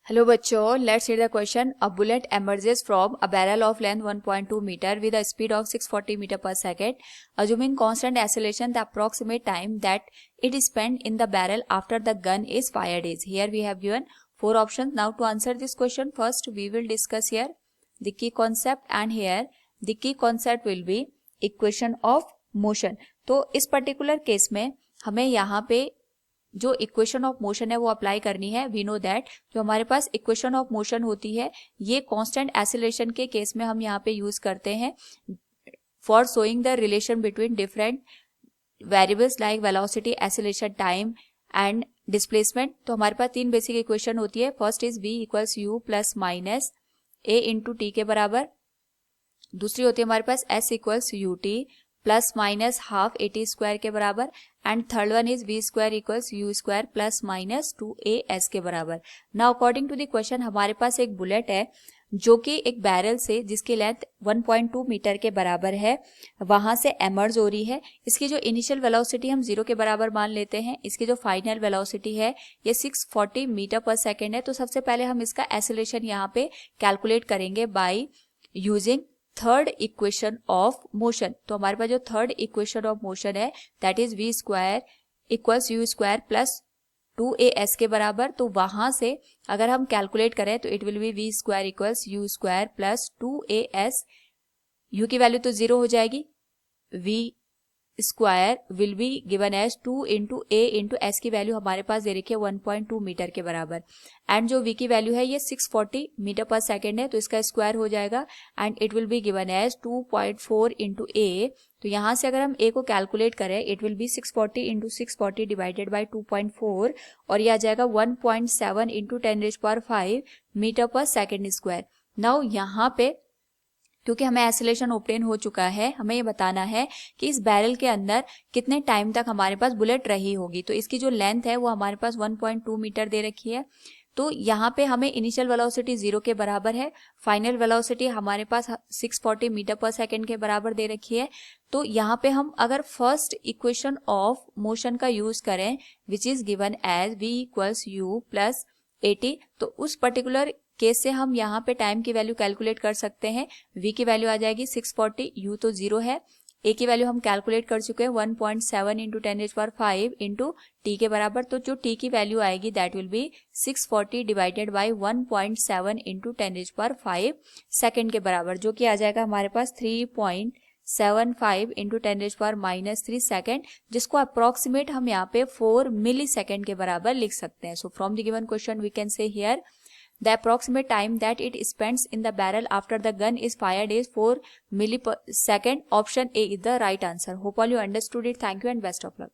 Hello बच्चों, let's read the question. A bullet emerges from a barrel of length 1.2 meter with a speed of 640 meter per second. Assuming constant acceleration, the approximate time that it spent in the barrel after the gun is fired is. Here we have given four options. Now to answer this question, first we will discuss here the key concept, and here the key concept will be equation of motion. तो इस particular case में हमें यहाँ पे जो equation of motion है वो apply करनी है. वी नो दैट जो हमारे पास इक्वेशन ऑफ मोशन होती है ये कांस्टेंट एक्सीलरेशन के केस में हम यहाँ पे यूज करते हैं for showing the relation between different variables like velocity, acceleration, time and displacement. तो हमारे पास तीन बेसिक इक्वेशन होती है. First is v equals u plus minus a into t के बराबर. दूसरी होती है हमारे पास s equals u t plus minus half a t square के बराबर. And third one is v square equals u square plus minus 2as के बराबर. Now according to the question हमारे पास एक बुलेट है जो कि एक बैरल से जिसकी लेंथ 1.2 मीटर के बराबर है वहां से एमर्ज हो रही है. इसकी जो इनिशियल वेलोसिटी हम 0 के बराबर मान लेते हैं. इसकी जो फाइनल वेलोसिटी है ये 640 मीटर पर सेकेंड है. तो सबसे पहले हम इसका एक्सेलरेशन यहाँ पे कैलकुलेट करेंगे by using third equation of motion. तो हमारे पास जो थर्ड इक्वेशन ऑफ मोशन है that is v square equals u square plus 2as के बराबर. तो वहां से अगर हम कैलकुलेट करें तो it will be v square equals u square plus 2as. U की वैल्यू तो 0 हो जाएगी. v square will be given as 2 into a into s की वैल्यू हमारे पास दे रखी है 1.2 मीटर के बराबर. एंड जो v की वैल्यू है ये 640 मीटर पर सेकेंड है तो इसका स्क्वायर हो जाएगा and it will be given as 2.4 into a. तो यहाँ से अगर हम a को कैलकुलेट करें it will be 640 into 640 divided by 2.4 और ये आ जाएगा 1.7 into 10⁵ metre per second square. Now यहाँ पे क्योंकि हमें एक्सीलरेशन ऑब्टेन हो चुका है हमें ये बताना है कि इस बैरल के अंदर कितने टाइम तक हमारे पास बुलेट रही होगी. तो इसकी जो लेंथ है वो हमारे पास 1.2 मीटर दे रखी है. तो यहाँ पे हमें इनिशियल वेलोसिटी 0 के बराबर है. फाइनल वेलोसिटी हमारे पास 640 मीटर पर सेकेंड के बराबर दे रखी है. तो यहाँ पे हम अगर फर्स्ट इक्वेशन ऑफ मोशन का यूज करें which is given as v equals u plus at, तो उस पर्टिकुलर केस से हम यहाँ पे टाइम की वैल्यू कैलकुलेट कर सकते हैं. v की वैल्यू आ जाएगी 640, u तो 0 है. a की वैल्यू हम कैलकुलेट कर चुके हैं 1.7 इंटू 10⁵ इंटू टी के बराबर. तो जो t की वैल्यू आएगी that will be 640 divided by 1.7 into 10⁵ second के बराबर जो कि आ जाएगा हमारे पास 3.75 इंटू 10⁻³ सेकेंड जिसको अप्रोक्सीमेट हम यहाँ पे 4 मिली सेकेंड के बराबर लिख सकते हैं. So from the given question we can say here the approximate time that it spends in the barrel after the gun is fired is 4 millisecond. Option A is the right answer. Hope all you understood it. Thank you and best of luck.